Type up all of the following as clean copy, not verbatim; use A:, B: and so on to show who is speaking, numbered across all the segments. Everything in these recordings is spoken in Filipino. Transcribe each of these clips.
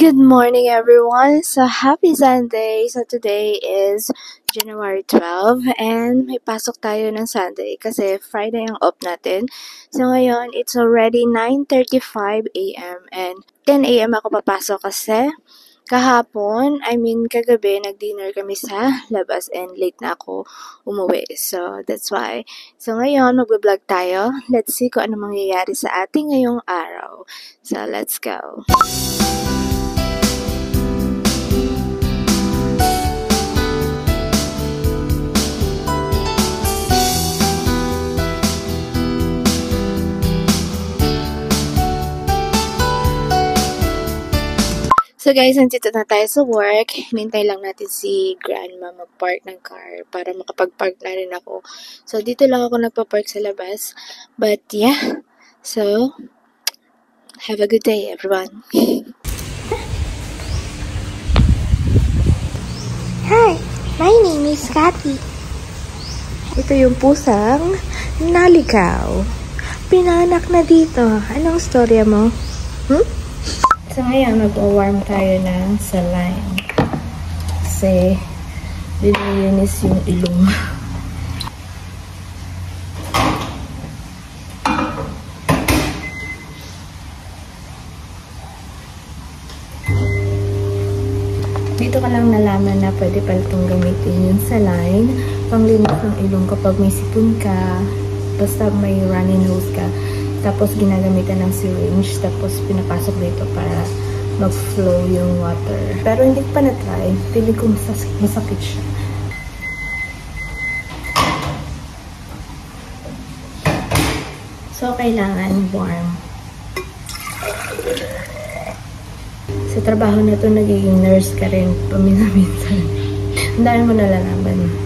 A: Good morning everyone! So happy Sunday! So today is January 12 and may pasok tayo ng Sunday kasi Friday ang off natin. So ngayon it's already 9:35 a.m. and 10 a.m. ako papasok kasi kagabi nag-dinner kami sa labas and late na ako umuwi. So that's why. So ngayon magbe-vlog tayo. Let's see kung ano mangyayari sa ating ngayong araw. So let's go! So guys, nandito na tayo sa work. Hinintay lang natin si grandma mag-park ng car para makapag-park na rin ako. So dito lang ako nagpa-park sa labas. But yeah, so have a good day everyone.
B: Hi, my name is Cathy. Ito yung pusang naligaw. Pinanak na dito. Anong storya mo?
A: So ngayon, mag-warm tayo na sa line. Kasi, linilinis yung ilong. Dito ka lang nalaman na pwede pala itong gamitin yung saline, panglinis ng ilong kapag may sipon ka, basta may runny nose ka. Tapos ginagamitan ng syringe, tapos pinapasok dito para mag-flow yung water. Pero hindi ko pa na-try. Feeling ko masakit siya. So, kailangan warm. Sa trabaho na to, nagiging nurse ka rin paminsan-minsan. Ang dami mo nalalaman.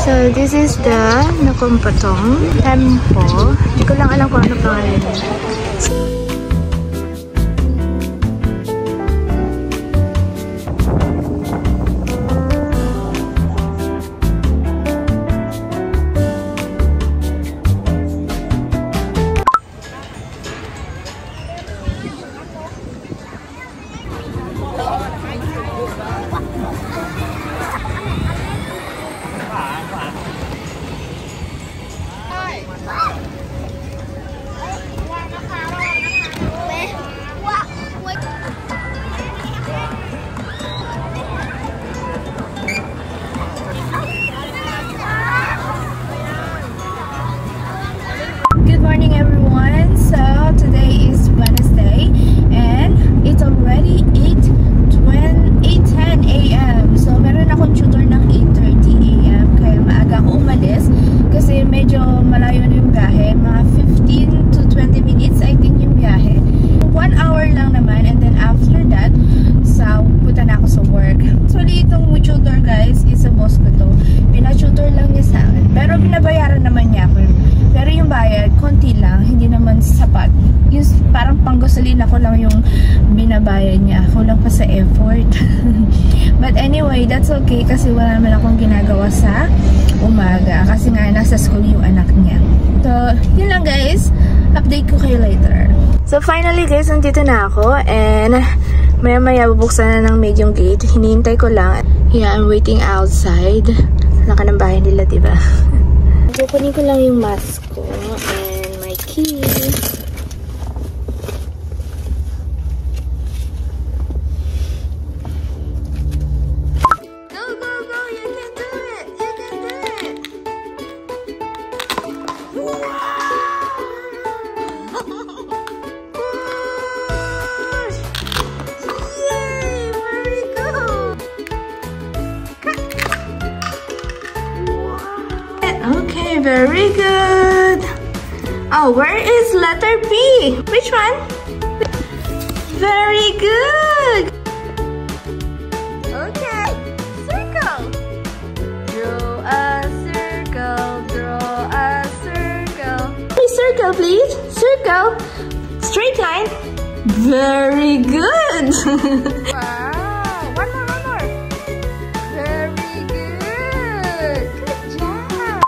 A: So, this is the Nakumpatong Temple. Hindi ko lang alam kung ano pangalan niya. Good morning everyone. So today is Wednesday and it's already 8:10 a.m. So meron akong tutor ng 8:30 a.m. kaya maaga ako umalis kasi medyo malayo na yung biyahe, mga 15 to 20 minutes I think yung biyahe. 1 hour lang naman and then after that punta na ako sa work. Actually itong tutor guys is a boss ko to. Pina-tutor lang niya sa akin pero binabayaran naman niya ako. Pero yung bayad, konti lang, hindi naman sapat. Yung parang panggasolina ko lang yung binabayad niya. Kulang pa sa effort. But anyway, that's okay kasi wala naman akong ginagawa sa umaga. Kasi nga, nasa school yung anak niya. So, yun lang guys. Update ko kayo later. So, finally guys, nandito na ako. And, maya-maya bubuksan na ng maid yung gate. Hinihintay ko lang. Yeah, I'm waiting outside. Laka ng bahay nila, diba? Kukunin ko lang yung mask ko and my key. Go, go, go! You can do it! You can do it! Push! Yay! Very good! Okay, very good. Oh, where is letter B? Which one? Very good. Okay, circle. Draw a circle, draw a circle. Circle, please. Circle. Straight line. Very good. Wow. One more. Very good. Good job.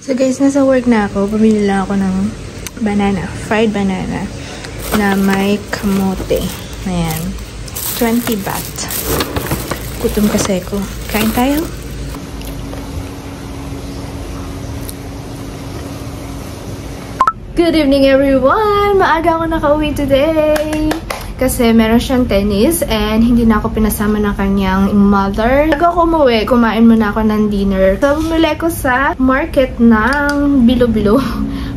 B: So guys, nasa work na ako. Pumili lang ako ng banana, fried banana na may kamote. Ayan. 20 baht. Gutom kasi ko. Kain tayo?
A: Good evening everyone! Maaga ako nakauwi today! Kasi meron siyang tennis and hindi na ako pinasama ng kanyang mother. Bago ako umuwi, kumain muna ako ng dinner. So, bumili ko sa market ng Bilo-Bilo.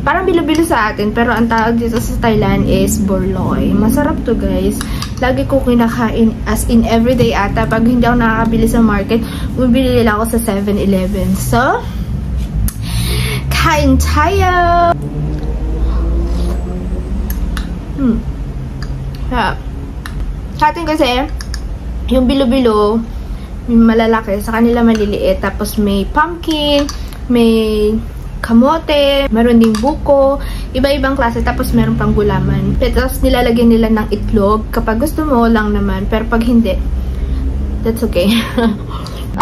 A: Parang Bilo-Bilo sa atin, pero ang tawag dito sa Thailand is Borloy. Masarap to guys. Lagi ko kinakain as in everyday ata. Pag hindi ako nakakabili sa market, bumibili lang ako sa 7-Eleven. So, kain tayo! Sa atin kasi, yung Bilo-Bilo, malalaki, sa kanila maliliit. Tapos may pumpkin, may kamote, meron ding buko, iba-ibang klase. Tapos meron pang gulaman. Tapos nilalagyan nila ng itlog. Kapag gusto mo lang naman, pero pag hindi, that's okay.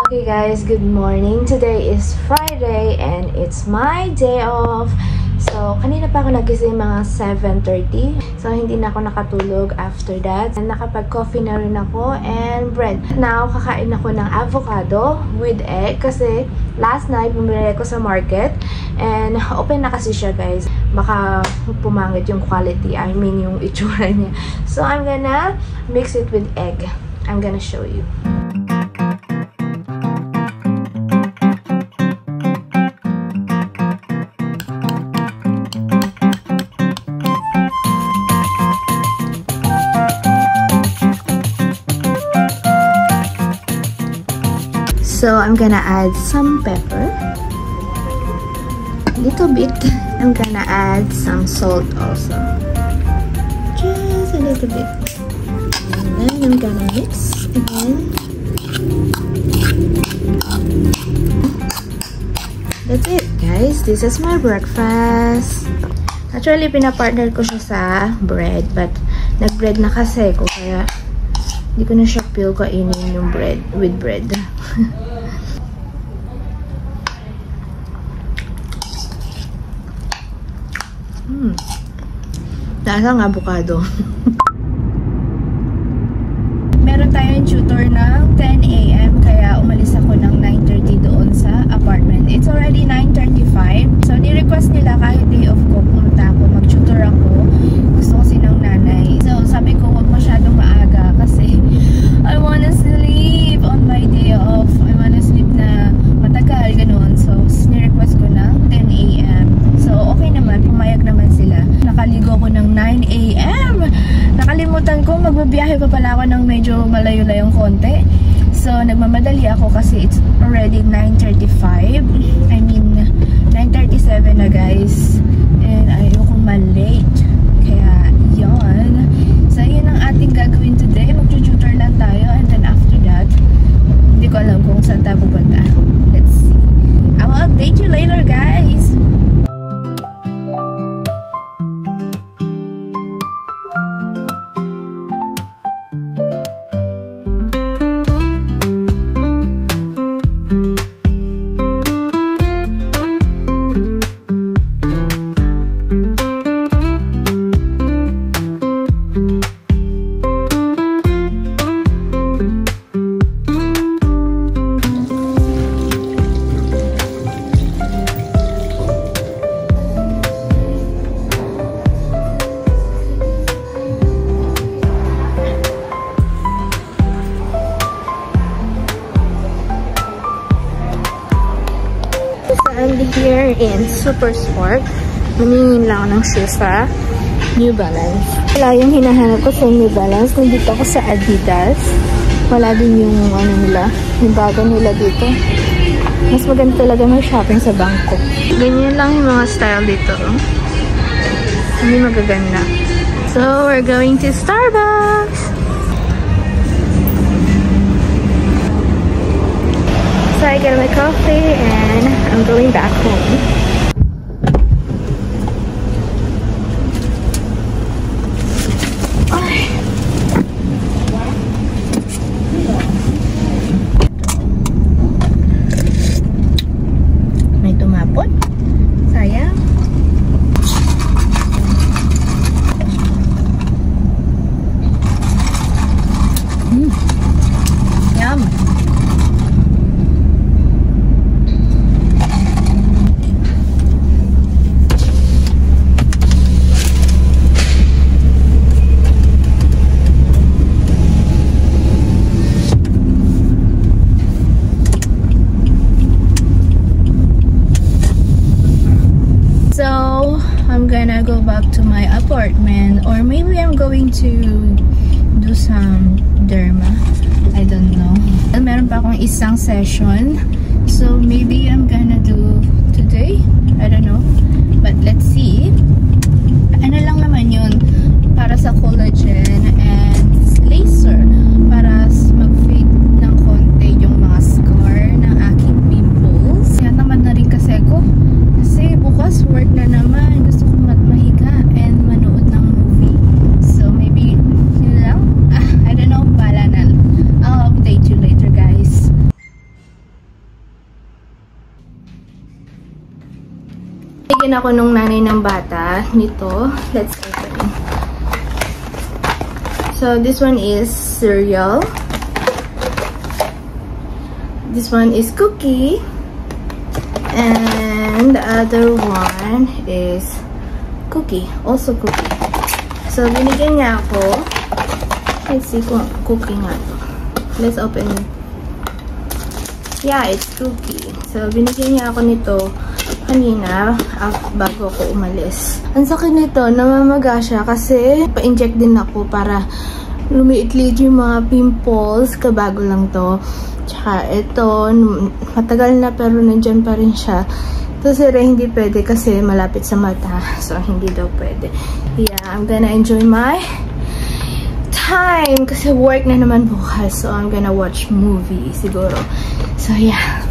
A: Okay guys, good morning. Today is Friday and it's my day off. So, kanina pa ako nagising mga 7:30. So, hindi na ako nakatulog after that. And nakapag-coffee na rin ako and bread. Now, kakain ako ng avocado with egg kasi last night bumili ko sa market and open na kasi siya guys. Baka pumangit yung quality. I mean, yung itsura niya. So, I'm gonna mix it with egg. I'm gonna show you. So, I'm gonna add some pepper. A little bit. I'm gonna add some salt also. Just a little bit. And then I'm gonna mix again. That's it, guys. This is my breakfast. Actually, pinapartner ko siya sa bread. But, nag-bread na kasi ko. Kaya, hindi ko na siya feel kainin yung bread with bread. Lasang avocado. Meron tayong tutor ng 10 AM kaya umalis ako ng 9:30 doon sa apartment. It's already 9:35. So, ni-request nila kahit day off ko, pumunta ako, mag-tutor ako. Gusto kasi ng nanay. So, sabi ko huwag masyadong maaga kasi I wanna sleep on my day off. I wanna sleep na matagal, ganun. So, ni-request ko ng 10 AM. So, okay naman. Pumayag naman sila. Nakaligo ko ng 9 AM. Nakalimutan ko, magbabiyahe pa pala ako ng medyo malayo-layong konti. So, nagmamadali ako kasi it's already 9:35. I mean, 9:37 na guys. And ayoko ma-late. Kaya, yon. So, yun ang ating gagawin today. Mag-tutor lang tayo. And then after that, hindi ko alam kung saan tayo pupunta. Let's see. I will update you later, guys. And here in Super Sport, maningin lang ako ng shoes sa New Balance. Wala yung hinahanap ko sa New Balance. Nandito ako sa Adidas. Wala din yung ano nila, yung bago nila dito. Mas maganda talaga mag-shopping sa Bangkok. Ganyan lang yung mga style dito. Hindi magaganda. So, we're going to Starbucks! So, I get my coffee and I'm going back home. May tumapon. gonna go back to my apartment, or maybe I'm going to do some derma. I don't know. Meron pa akong isang session, so maybe I'm gonna do today. I don't know, but let's see. Ano lang naman yun, para sa collagen and laser, para mag-fade ng konti yung mga scar ng aking pimples. Yan, tamad na rin kasi ako. Kasi bukas work na naman. Gusto ko mahiga and manood ng movie. So maybe, yun lang. I don't know, bala na. I'll update you later, guys. Bigyan ako nung nanay ng bata nito. Let's open. So this one is cereal. This one is cookie. And the other one is cookie. Also cookie. So binigyan niya ako. Let's see kung cookie nga to. Let's open it. Yeah, it's cookie. So binigyan niya ako nito kanina bago ako umalis. Ang sakit nito, namamaga siya kasi pa-inject din ako para lumiit-liit yung mga pimples. Kabago lang to. Tsaka ito, matagal na pero nandyan pa rin siya. Ito sila hindi pwede kasi malapit sa mata. So hindi daw pwede. Yeah, I'm gonna enjoy my time kasi work na naman bukas. So I'm gonna watch movie siguro. So yeah.